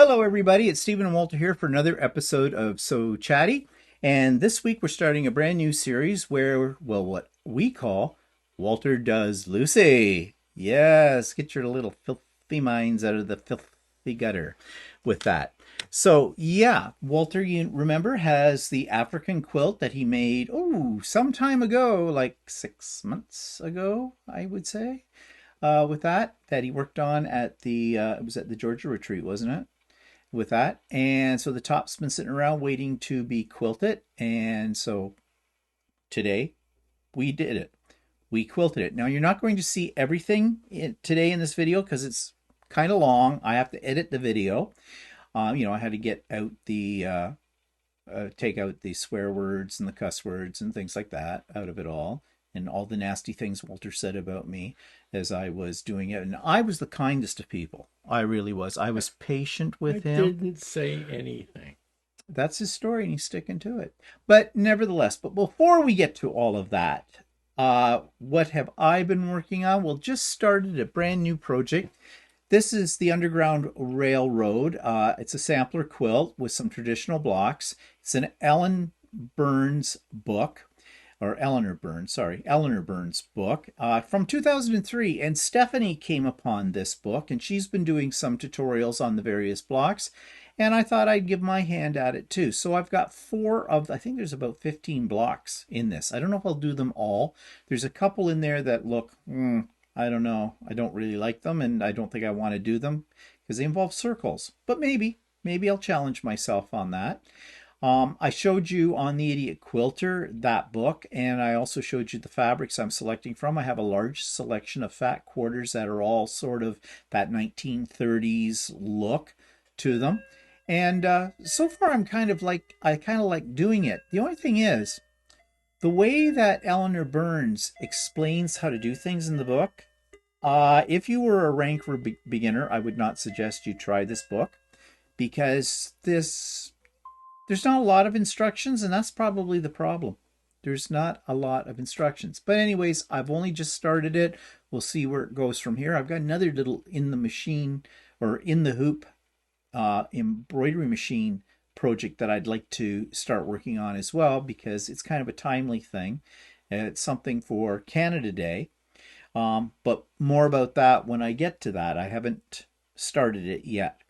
Hello, everybody. It's Stephen and Walter here for another episode of So Chatty. And this week we're starting a brand new series where, well, what we call Walter Does Lucey. Yes, get your little filthy minds out of the filthy gutter with that. So, yeah, Walter, you remember, has the African quilt that he made, some time ago, like 6 months ago, I would say, with that he worked on at it was at the Georgia retreat, wasn't it? With that. And so the top's been sitting around waiting to be quilted. And so today we did it. We quilted it. Now you're not going to see everything today in this video because it's kind of long. I have to edit the video. I had to get out the take out the swear words and the cuss words and things like that out of it all, and all the nasty things Walter said about me as I was doing it. And I was the kindest of people. I really was. I was patient with him. I didn't say anything. That's his story, and he's sticking to it. But nevertheless, before we get to all of that, what have I been working on? Well, just started a brand new project. This is the Underground Railroad. It's a sampler quilt with some traditional blocks. It's an Eleanor Burns book from 2003. And Stephanie came upon this book, and she's been doing some tutorials on the various blocks. And I thought I'd give my hand at it too. So I've got I think there's about 15 blocks in this. I don't know if I'll do them all. There's a couple in there that look, I don't know. I don't really like them, and I don't think I want to do them because they involve circles. But maybe I'll challenge myself on that. I showed you on the Idiot Quilter that book, and I also showed you the fabrics I'm selecting from. I have a large selection of fat quarters that are all sort of that 1930s look to them. And so far I kind of like doing it. The only thing is, the way that Eleanor Burns explains how to do things in the book, if you were a rank beginner, I would not suggest you try this book, because there's not a lot of instructions, and that's probably the problem. There's not a lot of instructions. But anyways, I've only just started it. We'll see where it goes from here. I've got another little in the hoop embroidery machine project that I'd like to start working on as well, because it's kind of a timely thing. It's something for Canada Day. But more about that when I get to that. I haven't started it yet.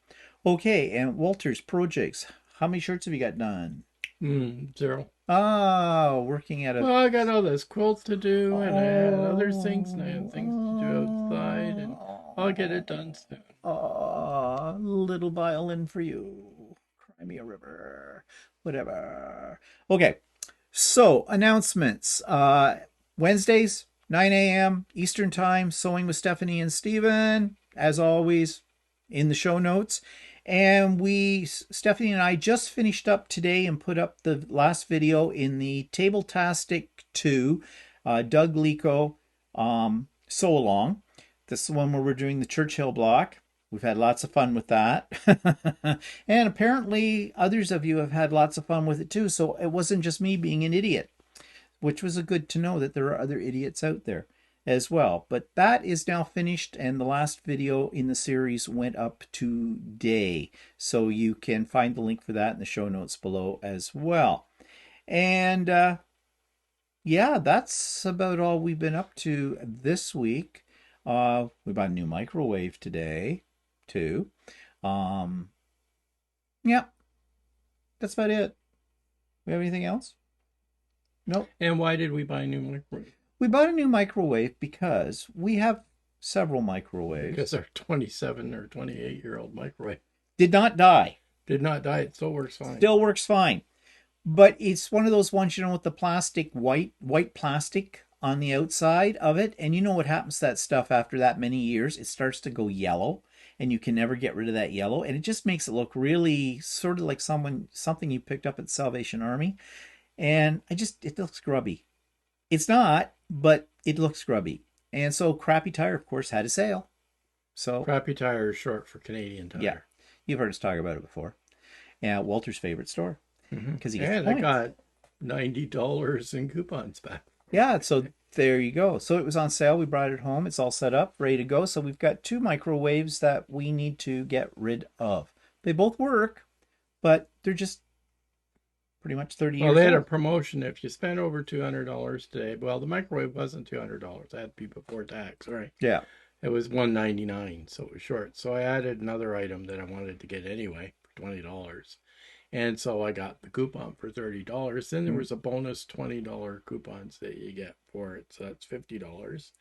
Okay, and Walter's projects. How many shirts have you got done? 0. Working at a... Well, I got all those quilts to do, and I had other things, and I had things to do outside, and I'll get it done soon. Little violin for you. Cry me a river. Whatever. Okay, so announcements. Wednesdays, 9 a.m. Eastern Time, Sewing with Stephanie and Stephen, as always, in the show notes. And Stephanie and I just finished up today and put up the last video in the Tabletastic 2 Doug Lico sew along. This is the one where we're doing the Churchill block. We've had lots of fun with that. And apparently others of you have had lots of fun with it too. So it wasn't just me being an idiot, which was good to know that there are other idiots out there as well. But that is now finished, and the last video in the series went up today. So you can find the link for that in the show notes below as well. And yeah, that's about all we've been up to this week. We bought a new microwave today too. Yeah, that's about it. We have anything else? Nope. And why did we buy a new microwave? We bought a new microwave because we have several microwaves. Because our 27 or 28-year-old microwave did not die. It still works fine. Still works fine. But it's one of those ones, with the plastic, white plastic on the outside of it. And you know what happens to that stuff after that many years? It starts to go yellow, and you can never get rid of that yellow. And it just makes it look really sort of like something you picked up at the Salvation Army. And it looks grubby. It's not, but it looks grubby. And so Crappy Tire, of course, had a sale. So Crappy Tire is short for Canadian Tire. Yeah, you've heard us talk about it before. Yeah, Walter's favorite store. Because I got $90 in coupons back. Yeah, so there you go. So it was on sale. We brought it home. It's all set up, ready to go. So we've got 2 microwaves that we need to get rid of. They both work, but they're just pretty much 30 Well, years they had a old. promotion. If you spend over $200 today, well, the microwave wasn't $200. That had to be before tax, right? Yeah. It was $199, so it was short. So I added another item that I wanted to get anyway for $20. And so I got the coupon for $30. Then there was a bonus $20 coupons that you get for it. So that's $50.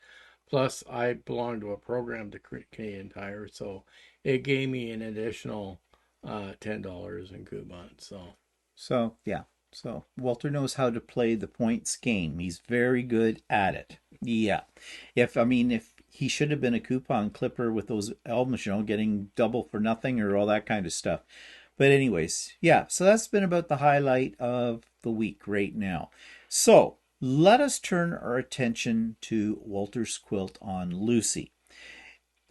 Plus, I belong to a program to Canadian Tire, so it gave me an additional $10 in coupons. So, yeah. So, Walter knows how to play the points game. He's very good at it. Yeah. If he should have been a coupon clipper with those albums, getting double for nothing or all that kind of stuff. But, anyways, yeah. So, that's been about the highlight of the week right now. So, let us turn our attention to Walter's quilt on Lucey.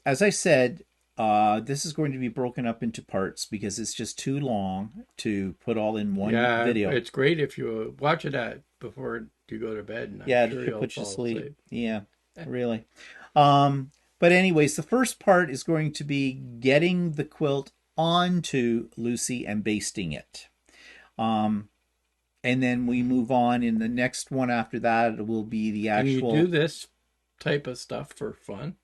As I said, this is going to be broken up into parts because it's just too long to put all in one Yeah, video. it's great if you watch it before you go to bed, and Yeah, I'm sure to you'll put you to fall sleep. asleep. Yeah, really. But anyways, the first part is going to be getting the quilt onto Lucey and basting it. Um, and then we move on in the next one after that. It will be the And you do actual. this type of stuff for fun?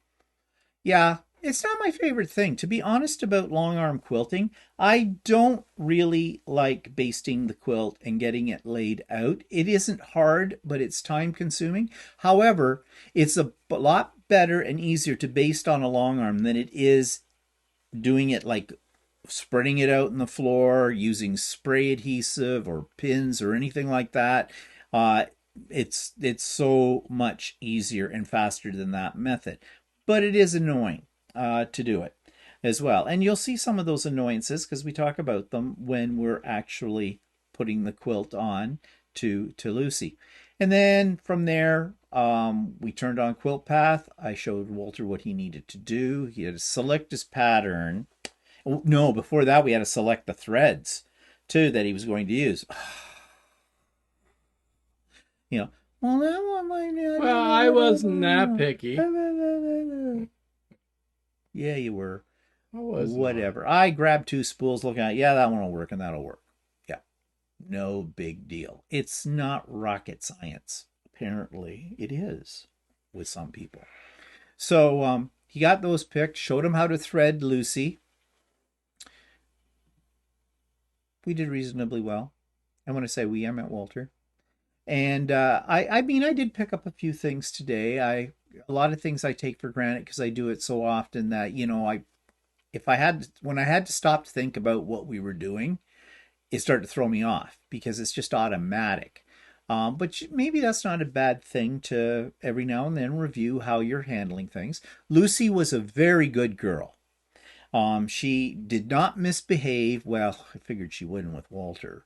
Yeah, it's not my favorite thing. To be honest about long arm quilting, I don't really like basting the quilt and getting it laid out. It isn't hard, but it's time consuming. However, it's a lot better and easier to baste on a long arm than it is doing it like spreading it out on the floor using spray adhesive or pins or anything like that. Uh, it's so much easier and faster than that method, but it is annoying to do it as well. And you'll see some of those annoyances because we talk about them when we're actually putting the quilt on to Lucey. And then from there, we turned on Quilt Path. I showed Walter what he needed to do. He had to select his pattern. Oh, no, before that, we had to select the threads too that he was going to use. You know, well, that one might not. Well, I wasn't that picky. Yeah, you were. I was Whatever. I grabbed two spools looking at, yeah, that one will work and that'll work. Yeah, no big deal. It's not rocket science. Apparently, it is with some people. So he got those picked, showed him how to thread Lucey. We did reasonably well. And when I say we, I meant Walter. And I did pick up a few things today. A lot of things I take for granted because I do it so often that when I had to stop to think about what we were doing, it started to throw me off because it's just automatic. But maybe that's not a bad thing to every now and then review how you're handling things. Lucey was a very good girl. She did not misbehave. Well, I figured she wouldn't with Walter.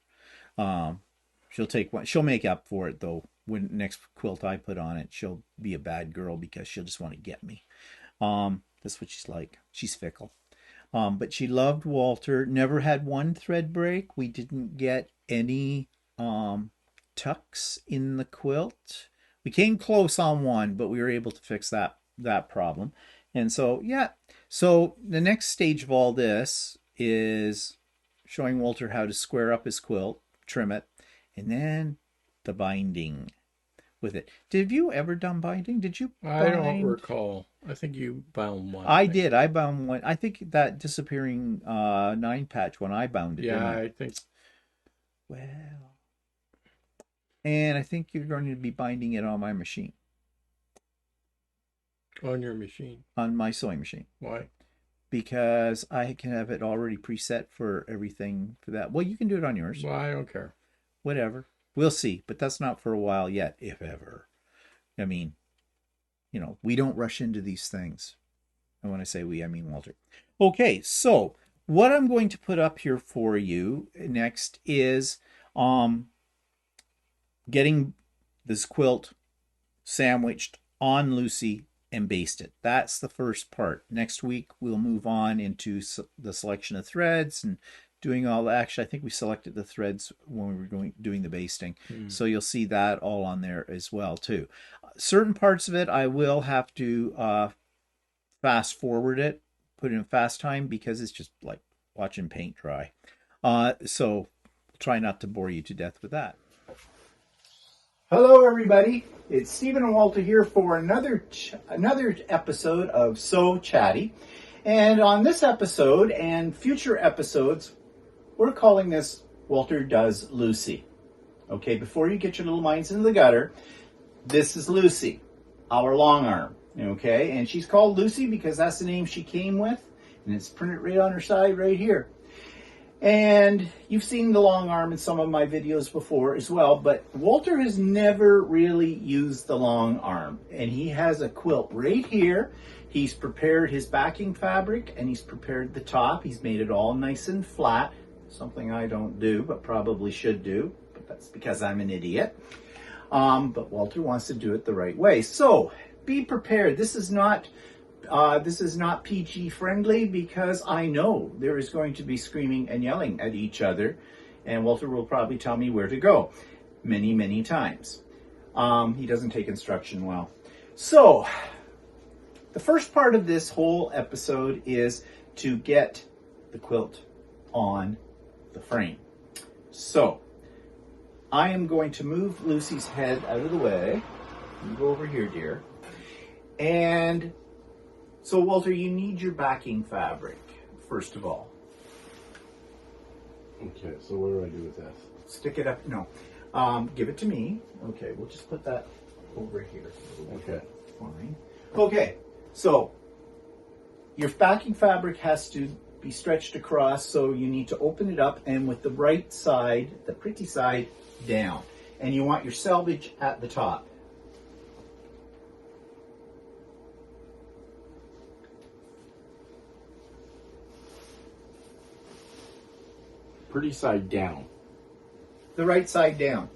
Um, she'll take one. She'll make up for it though. When next quilt I put on it, she'll be a bad girl because she'll just want to get me. That's what she's like. She's fickle. But she loved Walter. Never had one thread break. We didn't get any tucks in the quilt. We came close on one, but we were able to fix that problem. And so yeah. So the next stage of all this is showing Walter how to square up his quilt, trim it, and then the binding with it. Did you ever done binding? Did you I don't bind? recall. I think you bound one I thing. did. I bound one. I think that disappearing 9 patch when I bound it, didn't Yeah, I? I think Well, and I think you're going to be binding it on my machine, on your machine. on my sewing machine, Why? because I can have it already preset for everything for that. Well, you can do it on yours. Well, I don't care. Whatever. We'll see, but that's not for a while yet, if ever. I mean, we don't rush into these things. And when I say we, I mean Walter. Okay, so what I'm going to put up here for you next is getting this quilt sandwiched on Lucey and basted. That's the first part. Next week, we'll move on into the selection of threads and doing all that. Actually, I think we selected the threads when we were doing the basting. So you'll see that all on there as well, too. Certain parts of it, I will have to fast forward it, put it in fast time because it's just like watching paint dry. So try not to bore you to death with that. Hello, everybody. It's Stephen and Walter here for another episode of So Chatty. And on this episode and future episodes, we're calling this Walter Does Lucey. Okay, before you get your little minds into the gutter, this is Lucey, our long arm. Okay, and she's called Lucey because that's the name she came with, and it's printed right on her side right here. And you've seen the long arm in some of my videos before as well, but Walter has never really used the long arm. And he has a quilt right here. He's prepared his backing fabric and he's prepared the top. He's made it all nice and flat, something I don't do, but probably should do. But that's because I'm an idiot. But Walter wants to do it the right way. So be prepared. This is not PG friendly because I know there is going to be screaming and yelling at each other, and Walter will probably tell me where to go many, many times. He doesn't take instruction well. So the first part of this whole episode is to get the quilt on the frame. So I am going to move Lucy's head out of the way. You go over here, dear. And so, Walter, you need your backing fabric, first of all. Okay, so what do I do with this? Stick it up. No. Give it to me. Okay, we'll just put that over here. Okay. Fine. Okay, so your backing fabric has to be stretched across, so you need to open it up and with the right side, the pretty side, down. And you want your selvage at the top. Pretty side down. The right side down.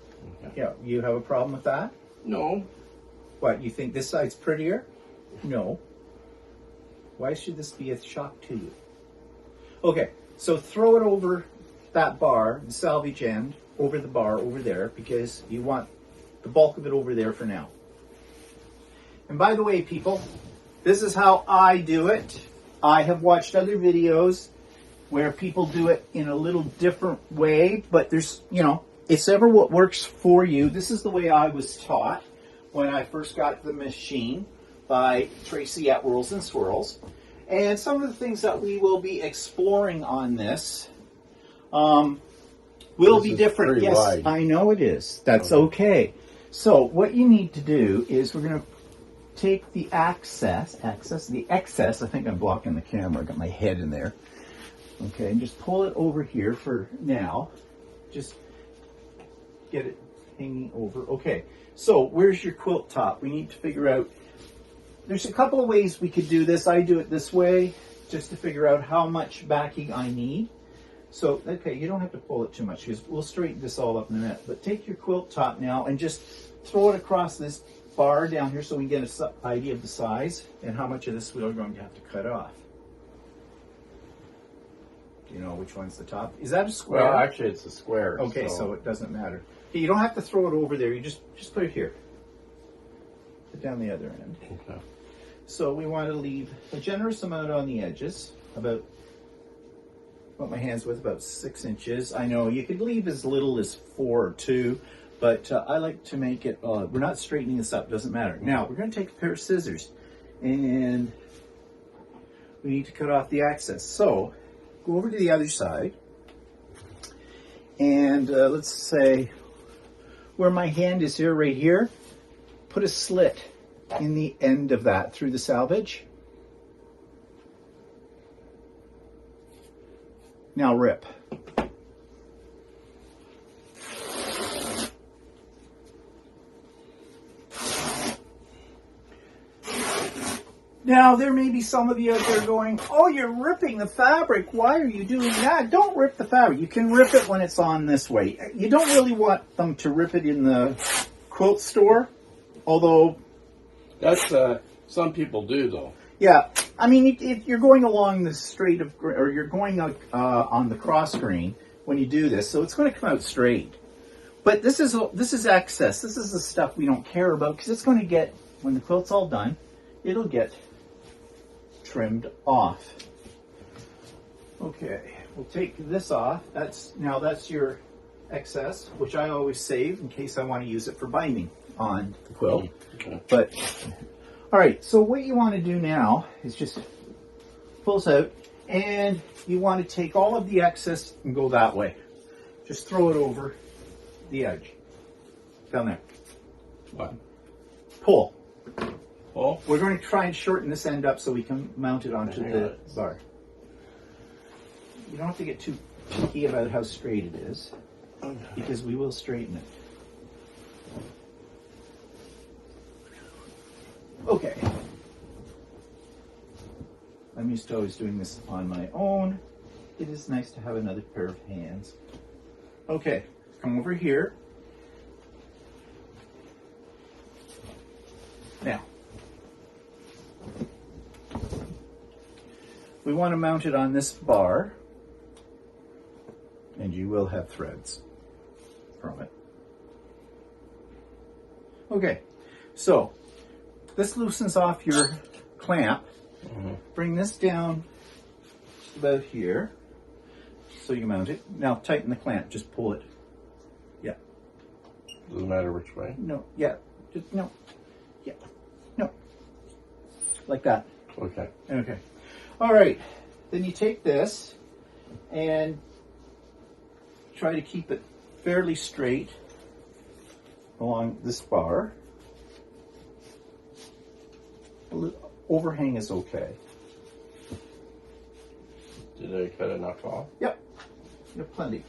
Okay. Yeah, you have a problem with that? No. What, you think this side's prettier? No. Why should this be a shock to you? Okay, so throw it over that bar, the selvage end, over the bar over there, because you want the bulk of it over there for now. And by the way, people, this is how I do it. I have watched other videos where people do it in a little different way, but there's, it's ever what works for you. This is the way I was taught when I first got the machine by Tracy at Whirls N Swirls. And some of the things that we will be exploring on this will be different. Yes, wide. I know it is. That's okay. So what you need to do is we're going to take the excess, I think I'm blocking the camera, I got my head in there. Okay, and just pull it over here for now. Just get it hanging over. Okay, so where's your quilt top? We need to figure out, there's a couple of ways we could do this. I do it this way, just to figure out how much backing I need. So, okay, you don't have to pull it too much, because we'll straighten this all up in a minute. But take your quilt top now and just throw it across this bar down here so we can get an idea of the size and how much of this we are going to have to cut off. You know which one's the top? Is that a square? Well, actually, it's a square. Okay, so it doesn't matter. Okay, you don't have to throw it over there. You just put it here. Put down the other end. Okay. So we want to leave a generous amount on the edges, about what my hand's width, about 6 inches. I know you could leave as little as 4 or 2, but I like to make it. We're not straightening this up. Doesn't matter. Now we're going to take a pair of scissors, and we need to cut off the excess. So go over to the other side, and let's say where my hand is here, right here, put a slit in the end of that through the selvage. Now rip. Now, there may be some of you out there going, oh, you're ripping the fabric. Why are you doing that? Don't rip the fabric. You can rip it when it's on this way. You don't really want them to rip it in the quilt store, although... That's, some people do, though. Yeah. I mean, if you're going along the straight of, or you're going on the cross grain when you do this, so it's going to come out straight. But this is excess. This is the stuff we don't care about, because it's going to get, when the quilt's all done, it'll get trimmed off. Okay, we'll take this off. That's your excess, which I always save in case I want to use it for binding on the quilt. Okay. But all right, so what you want to do now is just pull this out, and you want to take all of the excess and go that way. Just throw it over the edge. Down there. What? Pull. Pull? We're going to try and shorten this end up so we can mount it onto the bar. You don't have to get too picky about how straight it is, because we will straighten it. Okay. I'm used to always doing this on my own. It is nice to have another pair of hands. Okay, come over here. Now, we want to mount it on this bar, and you will have threads from it. Okay, so this loosens off your clamp. Bring this down about here, so you mount it. Now tighten the clamp, just pull it. Yeah. Doesn't matter which way? No, yeah, just, no, yeah, no. Like that. Okay. Okay. All right, then you take this and try to keep it fairly straight along this bar. Overhang is okay. Did I cut enough off? Yep, you have plenty.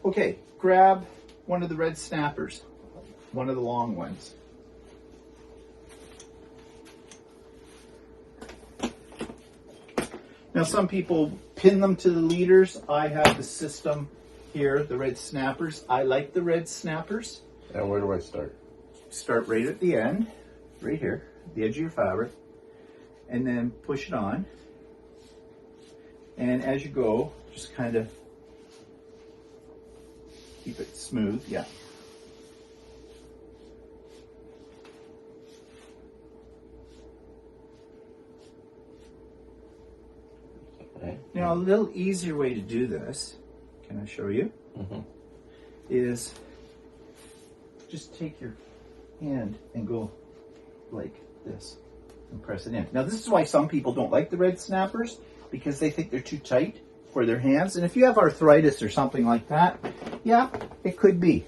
Okay, grab one of the red snappers, one of the long ones. Now some people pin them to the leaders. I have the system here, the red snappers. I like the red snappers. And where do I start? Start right at the end, right here, the edge of your fabric, and then push it on. And as you go, just kind of keep it smooth, yeah. Okay. Now, a little easier way to do this, can I show you? Is just take your hand and go like this and press it in. Now, this is why some people don't like the red snappers, because they think they're too tight for their hands. And if you have arthritis or something like that, yeah, it could be.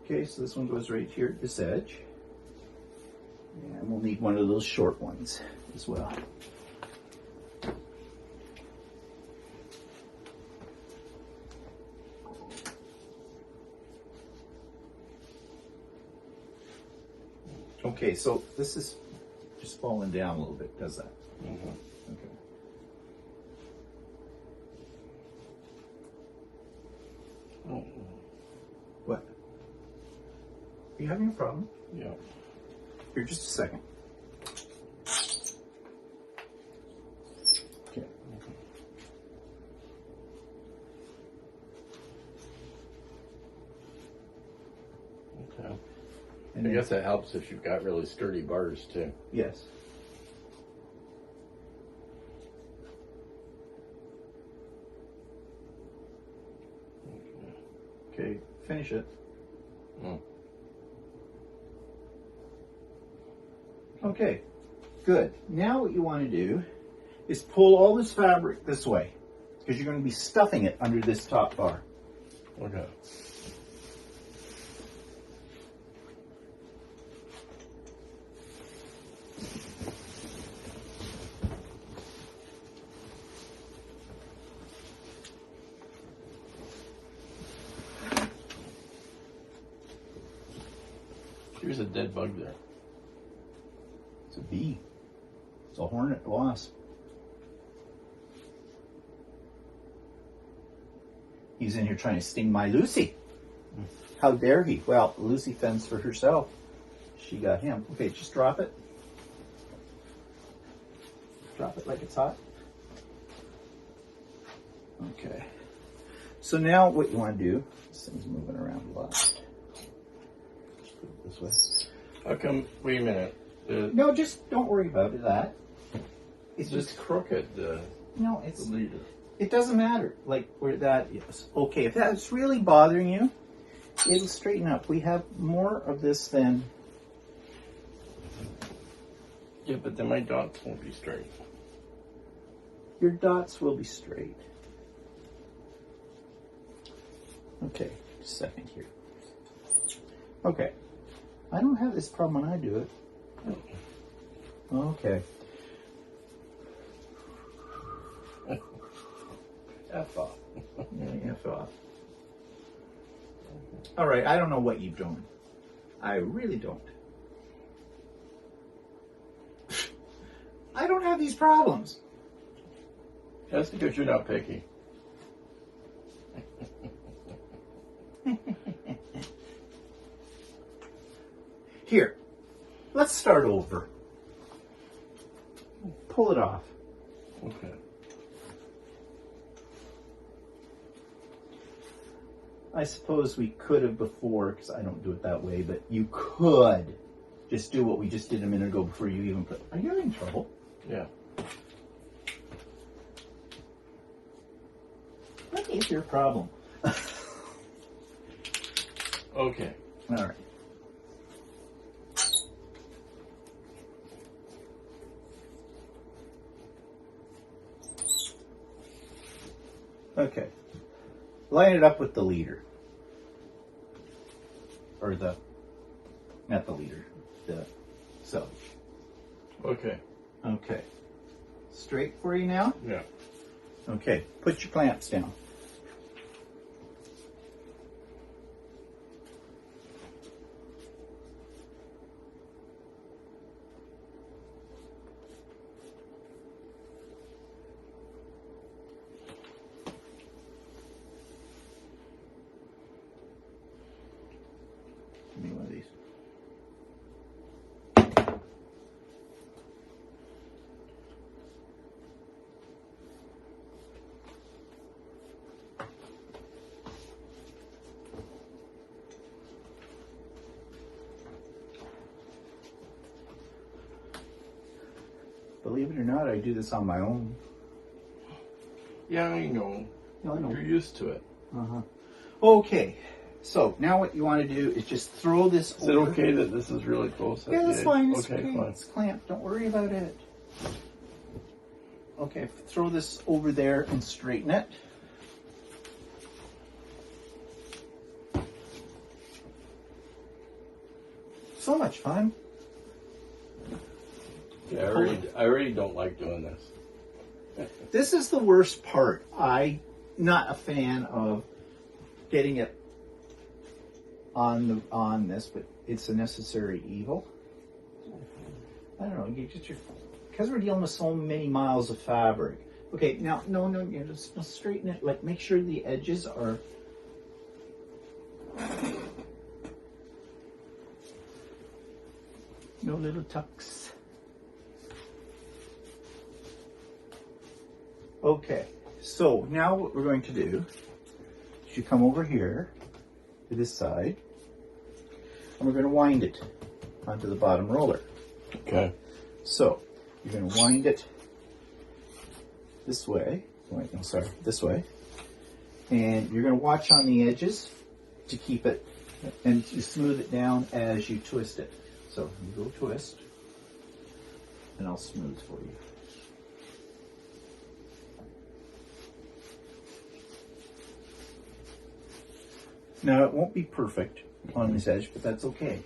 Okay, so this one goes right here at this edge. And we'll need one of those short ones as well. Okay, so this is just falling down a little bit, does that? Okay. What? Are you having a problem? Yeah. Here, just a second. Okay. Okay. And I guess that helps if you've got really sturdy bars too. Yes. Okay, finish it. Okay, good. Now what you want to do is pull all this fabric this way, because you're going to be stuffing it under this top bar. Okay. Here's a dead bug there. It's a bee. It's a hornet wasp. He's in here trying to sting my Lucey. How dare he? Well, Lucey fends for herself. She got him. Okay, just drop it. Drop it like it's hot. Okay. So now what you want to do, this thing's moving around a lot. Just put it this way. How come, wait a minute. No, just don't worry about that. It's just crooked, no, it's the leader. it doesn't matter, like, where that is. Okay, if that's really bothering you, it'll straighten up. We have more of this than... Yeah, but then my dots won't be straight. Your dots will be straight. Okay, just a second here. Okay. I don't have this problem when I do it. Okay. F off. Yeah, F off. All right, I don't know what you've done. I really don't. I don't have these problems. That's because you're not picky. Here, let's start over. Pull it off. Okay. I suppose we could have before, because I don't do it that way, but you could just do what we just did a minute ago before you even put... Are you having trouble? Yeah. What is your problem? Okay. All right. Okay. Line it up with the leader. Or the... Not the leader. So. Okay. Okay. Straight for you now? Yeah. Okay. Put your clamps down. Give me one of these. Believe it or not, I do this on my own. Yeah, I know. No, I know. You're used to it. Uh-huh. Okay, so now what you want to do is just throw this Is it over. okay that this is really close? Yeah, that's fine. It's Okay, fine. It's clamped. Don't worry about it. Okay, throw this over there and straighten it. So much fun. Yeah, I already don't like doing this. This is the worst part. I'm not a fan of getting it on this, but it's a necessary evil. I don't know. You get your, because we're dealing with so many miles of fabric. Okay, now no, you just straighten it. Like, make sure the edges are. No little tucks. Okay, so now what we're going to do is you come over here to this side, and we're going to wind it onto the bottom roller. Okay. So you're going to wind it this way. Wait, no, sorry, this way. And you're going to watch on the edges to keep it, and you smooth it down as you twist it. So you go twist, and I'll smooth for you. Now, it won't be perfect on this edge, but that's okay,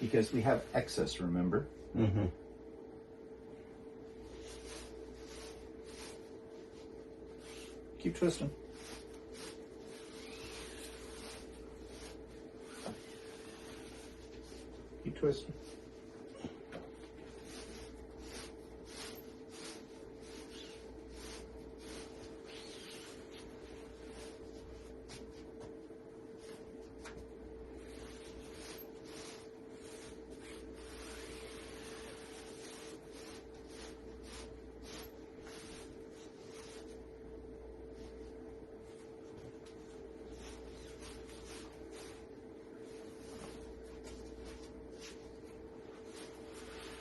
because we have excess, remember? Mm-hmm. Keep twisting. Keep twisting.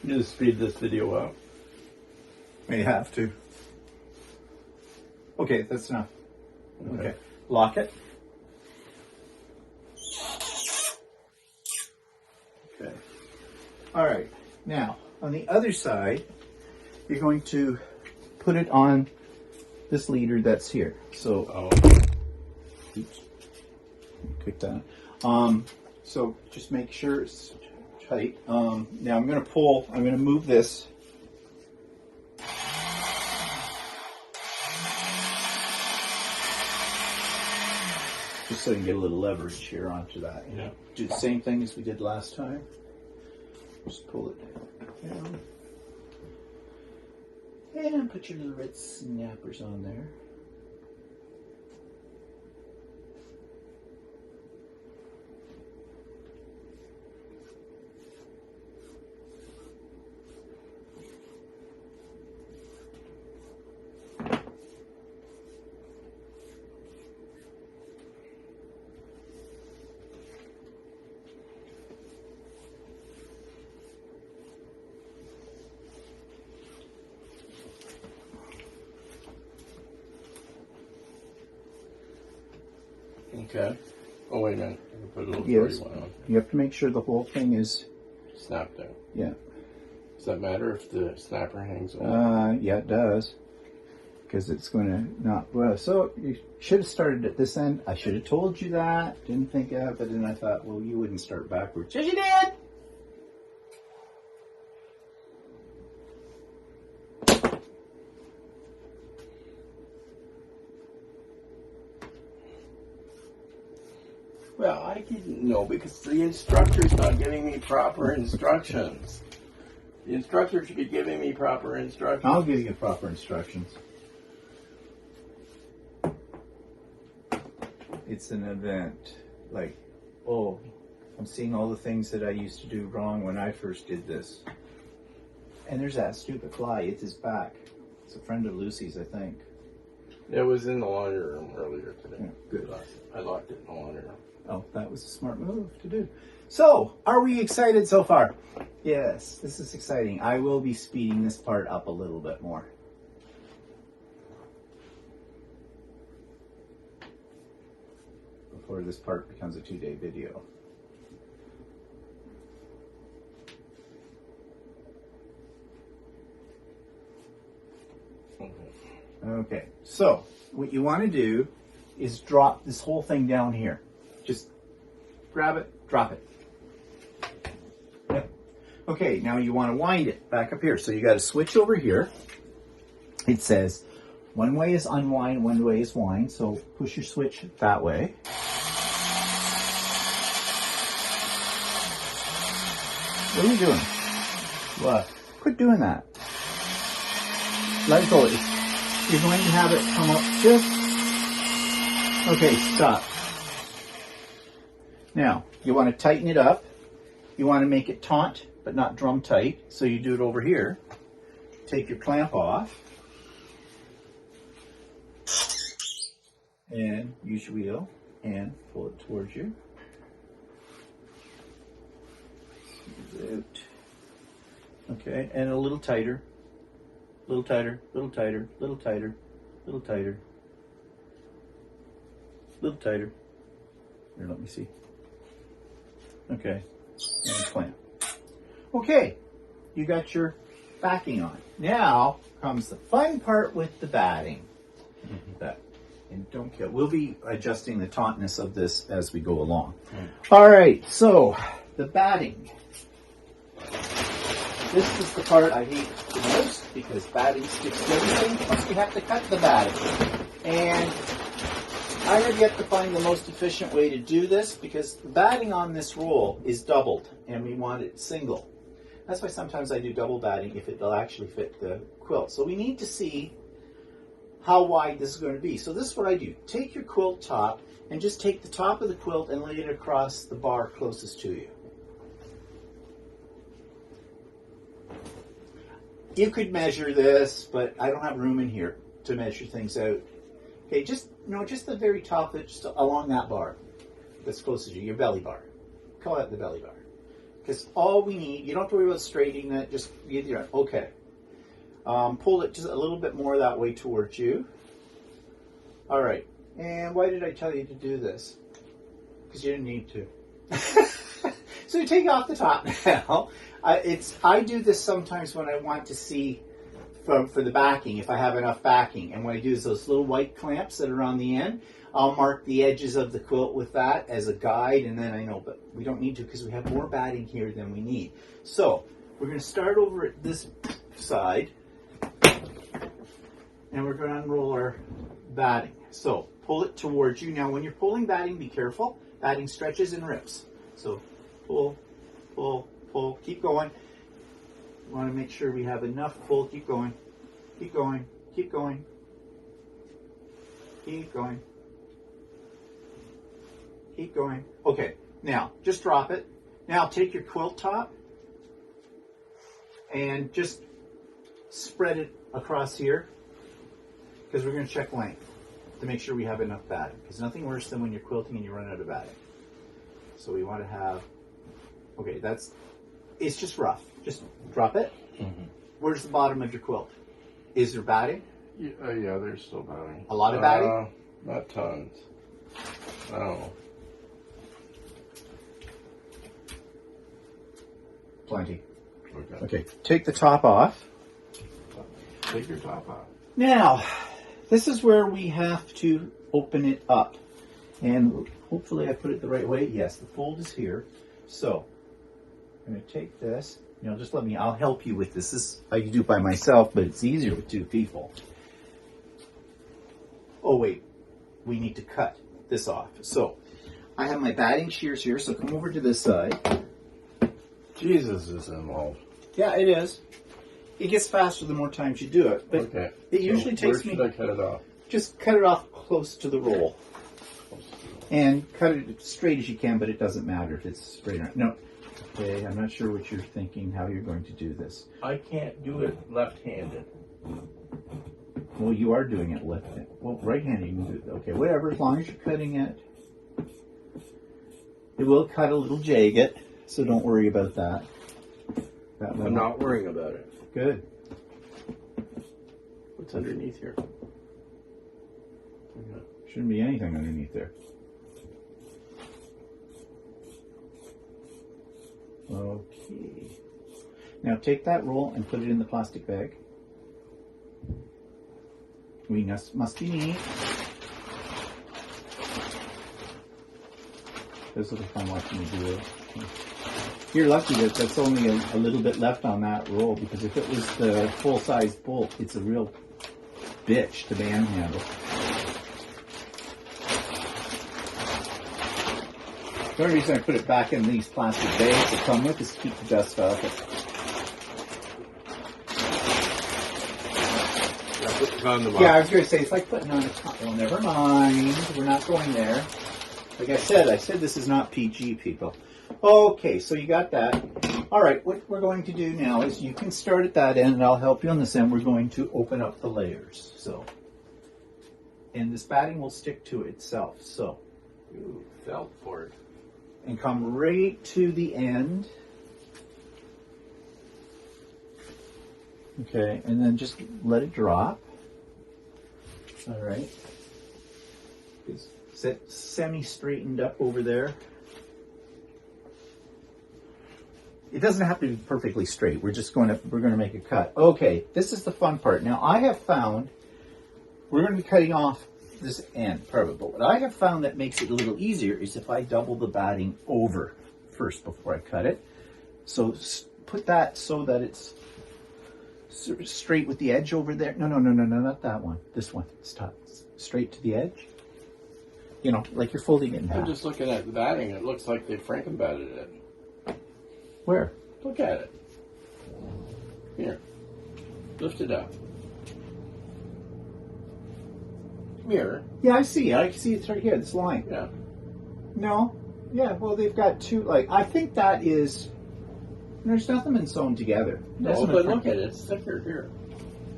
You just speed this video up. May have to. Okay, that's enough. Okay. Lock it. Okay. All right. Now, on the other side, you're going to put it on this leader that's here. So, oops, click that. So just make sure it's tight. Now I'm going to move this. Just so you can get a little leverage here onto that. You know, do the same thing as we did last time. Just pull it down. And put your little red snappers on there. Okay. Oh, wait a minute. I can put a little Yes. on. You have to make sure the whole thing is snapped out. Yeah. Does that matter if the snapper hangs on? Yeah, it does. Because it's going to not. Well, so you should have started at this end. I should have told you that. Didn't think of it, and I thought, well, you wouldn't start backwards. Yes, you did. Well, I didn't know because the instructor's not giving me proper instructions. The instructor should be giving me proper instructions. I'll give you proper instructions. It's an event. Like, oh, I'm seeing all the things that I used to do wrong when I first did this. And there's that stupid fly. It's his back. It's a friend of Lucey's, I think. It was in the laundry room earlier today. Yeah, good. I locked it in the laundry room. Oh, that was a smart move to do. So, are we excited so far? Yes, this is exciting. I will be speeding this part up a little bit more. Before this part becomes a 2-day video. Okay, so what you want to do is drop this whole thing down here. Just grab it, drop it. Yep. Okay, now you want to wind it back up here. So you got to switch over here. It says one way is unwind, one way is wind. So push your switch that way. What are you doing? What? Quit doing that. Let it go. You're going to have it come up just... Okay, stop. Now, you want to tighten it up. You want to make it taut, but not drum tight. So you do it over here. Take your clamp off. And use your wheel and pull it towards you. Out. Okay, and a little tighter. Little tighter, little tighter, little tighter, little tighter. Little tighter. Here, let me see. Okay, and clamp. Okay, you got your backing on. Now comes the fun part with the batting. That, and don't kill. We'll be adjusting the tautness of this as we go along. All right, so the batting. This is the part I hate the most because batting sticks to everything. Plus, we have to cut the batting. And I have yet to find the most efficient way to do this because the batting on this roll is doubled and we want it single. That's why sometimes I do double batting if it'll actually fit the quilt. So we need to see how wide this is going to be. So this is what I do. Take your quilt top and just take the top of the quilt and lay it across the bar closest to you. You could measure this, but I don't have room in here to measure things out. Okay, just the very top, just along that bar that's closest to you, your belly bar. Call that the belly bar. Because all we need, you don't have to worry about straightening it, just, okay. Pull it just a little bit more that way towards you. All right. And why did I tell you to do this? Because you didn't need to. So you take off the top now. I do this sometimes when I want to see for the backing, if I have enough backing. And what I do is those little white clamps that are on the end, I'll mark the edges of the quilt with that as a guide, and then I know, but we don't need to because we have more batting here than we need. So we're going to start over at this side, and we're going to unroll our batting. So pull it towards you. Now when you're pulling batting, be careful. Batting stretches and rips. So pull, pull, pull, keep going. We want to make sure we have enough pull. Keep going, keep going, keep going, keep going, keep going. Okay, now just drop it. Now take your quilt top and just spread it across here, because we're going to check length to make sure we have enough batting, because nothing worse than when you're quilting and you run out of batting. So we want to have, okay, it's just rough. Just drop it. Mm-hmm. Where's the bottom of your quilt? Is there batting? Yeah, there's still batting. A lot of batting? Not tons. Oh. Plenty. Okay. Take the top off. Take your top off. Now, this is where we have to open it up. And hopefully I put it the right way. Yes, the fold is here. So, I'm going to take this. Just let me, I'll help you with this. I can do it by myself, but it's easier with two people. Oh, wait. We need to cut this off. So, I have my batting shears here, so come over to this side. Jesus is involved. Yeah, it is. It gets faster the more times you do it. But okay. It usually takes me... Where should I cut it off? Just cut it off close to the roll. And cut it as straight as you can, but it doesn't matter if it's straight or not. No. Okay, I'm not sure what you're thinking, how you're going to do this. I can't do it left-handed. Well, you are doing it left-handed. Well, right-handed you can do it. Okay, whatever, as long as you're cutting it. It will cut a little jagged, so don't worry about that. I'm not worrying about it. Good. What's underneath here? Shouldn't be anything underneath there. Okay. Now take that roll and put it in the plastic bag. We must be neat. This will be fun watching you do it. You're lucky that that's only a little bit left on that roll, because if it was the full-size bolt, it's a real bitch to manhandle. The only reason I put it back in these plastic bags that come with is to keep the dust off it. Yeah, I was going to say, it's like putting on a top. Well, never mind. We're not going there. Like I said this is not PG, people. Okay, so you got that. All right, what we're going to do now is you can start at that end, and I'll help you on this end. We're going to open up the layers. So, and this batting will stick to itself. So, felt for it. And come right to the end. Okay, and then just let it drop. All right. Is it semi-straightened up over there? It doesn't have to be perfectly straight. We're going to make a cut. Okay, this is the fun part. Now I have found we're going to be cutting off this end part of it, but what I have found that makes it a little easier is if I double the batting over first before I cut it. So put that so that it's straight with the edge over there. No, not that one. This one. Stop. Straight to the edge. Like you're folding it in half. I'm just looking at the batting. It looks like they Franken-batted it. Where? Look at it. Here. Lift it up. Mirror. Yeah, I see. I see it's right here, this line. Yeah. No. Yeah, well, they've got two, I think that is, there's nothing been sewn together. No, but look at it. It's thicker here.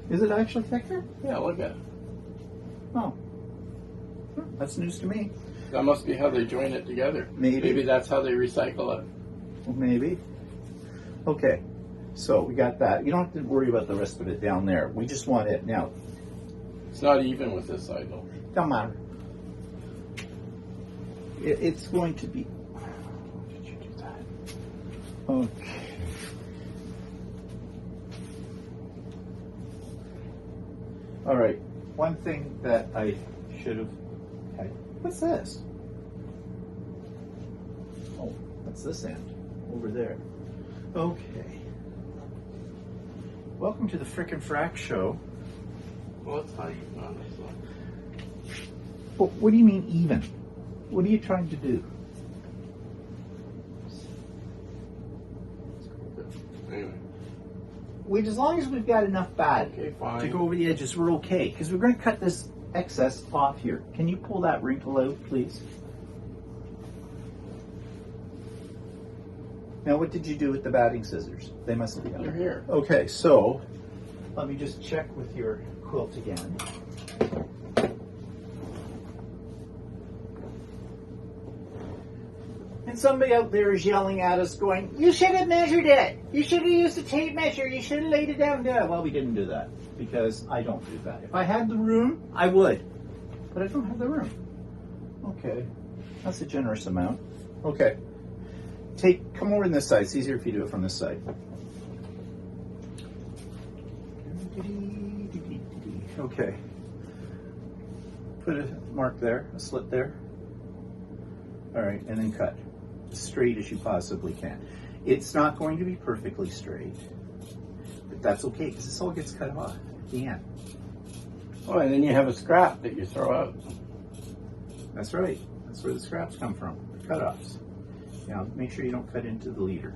Is it actually thicker? Yeah, look at it. Oh. That's news to me. That must be how they join it together. Maybe that's how they recycle it. Well, maybe. Okay. So we got that. You don't have to worry about the rest of it down there. We just want it now. It's not even with this side, though. Don't matter. It's going to be. How did you do that? Okay. All right. One thing that I should have. Okay. What's this? Oh, what's this end? Over there. Okay. Welcome to the Frickin' Frack Show. Well, that's how you found this one. But what do you mean even? What are you trying to do? Anyway. As long as we've got enough bad Okay, fine. to go over the edges, we're okay. Because we're going to cut this excess off here. Can you pull that wrinkle out, please? Now, what did you do with the batting scissors? They must be They're here. Okay, so let me just check with your quilt again. And somebody out there is yelling at us going, you should have measured it. You should have used a tape measure. You should have laid it down there. Well, we didn't do that because I don't do that. If I had the room, I would. But I don't have the room. Okay. That's a generous amount. Okay. Come over on this side. It's easier if you do it from this side. Okay. Put a mark there, a slit there. All right, and then cut as straight as you possibly can. It's not going to be perfectly straight, but that's okay because this all gets cut off at the end. Oh, and then you have a scrap that you throw out. That's right. That's where the scraps come from, the cutoffs. Now, make sure you don't cut into the leader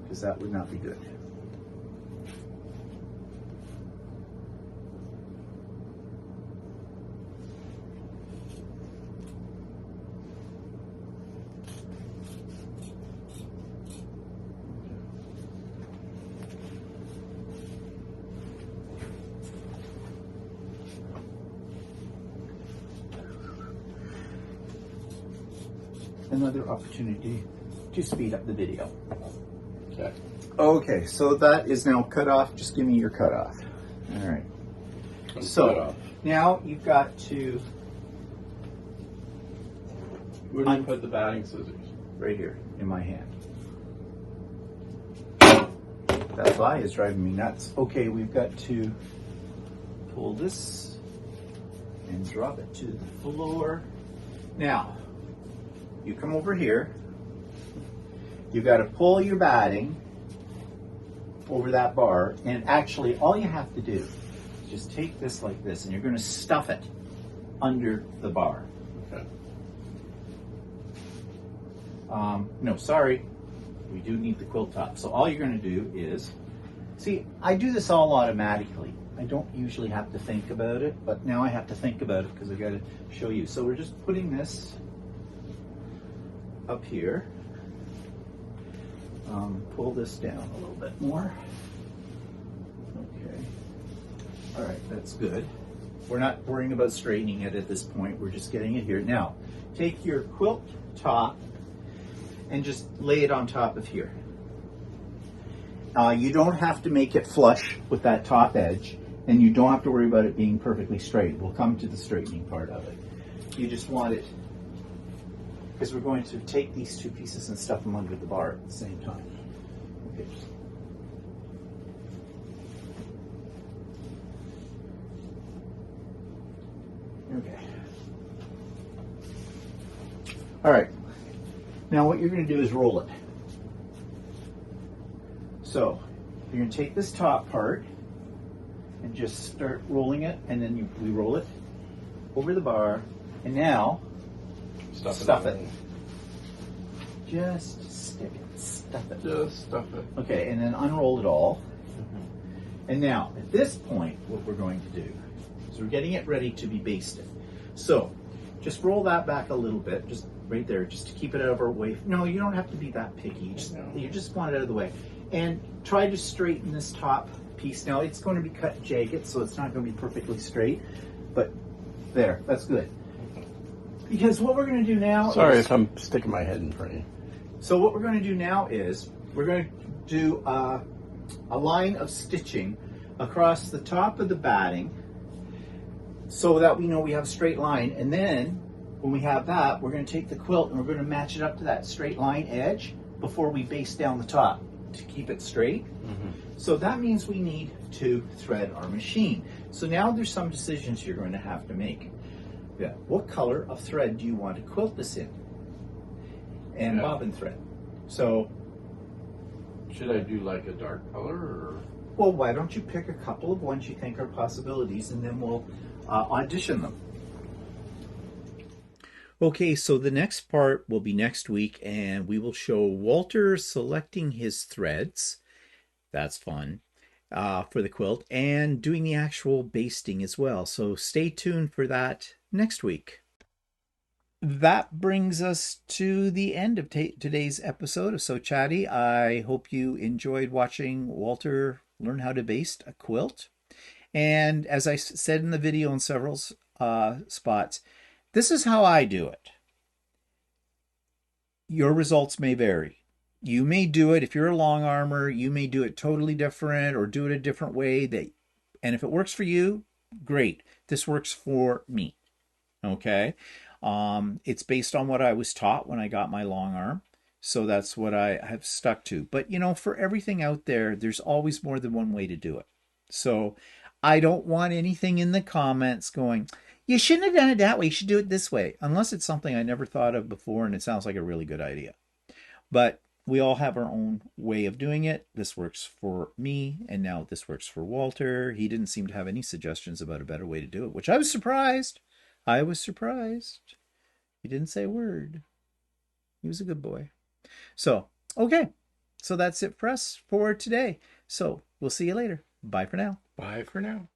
because that would not be good. Another opportunity to speed up the video. Okay. Okay, so that is now cut off. Just give me your cutoff. All right. So now you've got to. Where do you put the batting scissors? Right here in my hand. That fly is driving me nuts. Okay, we've got to pull this and drop it to the floor. Now, you come over here. You've got to pull your batting over that bar, and actually all you have to do is just take this like this, and you're going to stuff it under the bar. Okay. No, sorry. We do need the quilt top. So all you're going to do is, see, I do this all automatically. I don't usually have to think about it, but now I have to think about it because I've got to show you. So we're just putting this up here. Pull this down a little bit more. Okay. All right, that's good. We're not worrying about straightening it at this point. We're just getting it here. Now, take your quilt top and just lay it on top of here. You don't have to make it flush with that top edge, and you don't have to worry about it being perfectly straight. We'll come to the straightening part of it. You just want it, because we're going to take these two pieces and stuff them under the bar at the same time. Okay. Okay. All right. Now what you're going to do is roll it. So you're going to take this top part and just start rolling it, and then we roll it over the bar, and now stuff it. Just stick it, stuff it. Just stuff it. Okay, and then unroll it all. And now, at this point, what we're going to do is we're getting it ready to be basted. So, just roll that back a little bit, just right there, just to keep it out of our way. No, you don't have to be that picky. You just want it out of the way. And try to straighten this top piece. Now, it's going to be cut jagged, so it's not going to be perfectly straight. But there, that's good. Because what we're going to do now Sorry if I'm sticking my head in front of you. So what we're going to do now is we're going to do a line of stitching across the top of the batting so that we know we have a straight line. And then when we have that, we're going to take the quilt and we're going to match it up to that straight line edge before we baste down the top to keep it straight. So that means we need to thread our machine. So now there's some decisions you're going to have to make. Yeah. What color of thread do you want to quilt this in? And bobbin thread. So should I do like a dark color, or? Well, why don't you pick a couple of ones you think are possibilities, and then we'll audition them. Okay, so the next part will be next week, and we will show Walter selecting his threads. That's fun. For the quilt, and doing the actual basting as well. So stay tuned for that next week. That brings us to the end of today's episode of So Chatty. I hope you enjoyed watching Walter learn how to baste a quilt. And as I said in the video in several spots, this is how I do it. Your results may vary. You may do it, if you're a long armor, you may do it totally different or do it a different way. And if it works for you, great. This works for me. Okay? It's based on what I was taught when I got my long arm. So that's what I have stuck to. But, you know, for everything out there, there's always more than one way to do it. So I don't want anything in the comments going, you shouldn't have done it that way. You should do it this way. Unless it's something I never thought of before and it sounds like a really good idea. But we all have our own way of doing it. This works for me, and now this works for Walter. He didn't seem to have any suggestions about a better way to do it, which I was surprised. I was surprised. He didn't say a word. He was a good boy. So, okay. So that's it for us for today. So we'll see you later. Bye for now. Bye for now.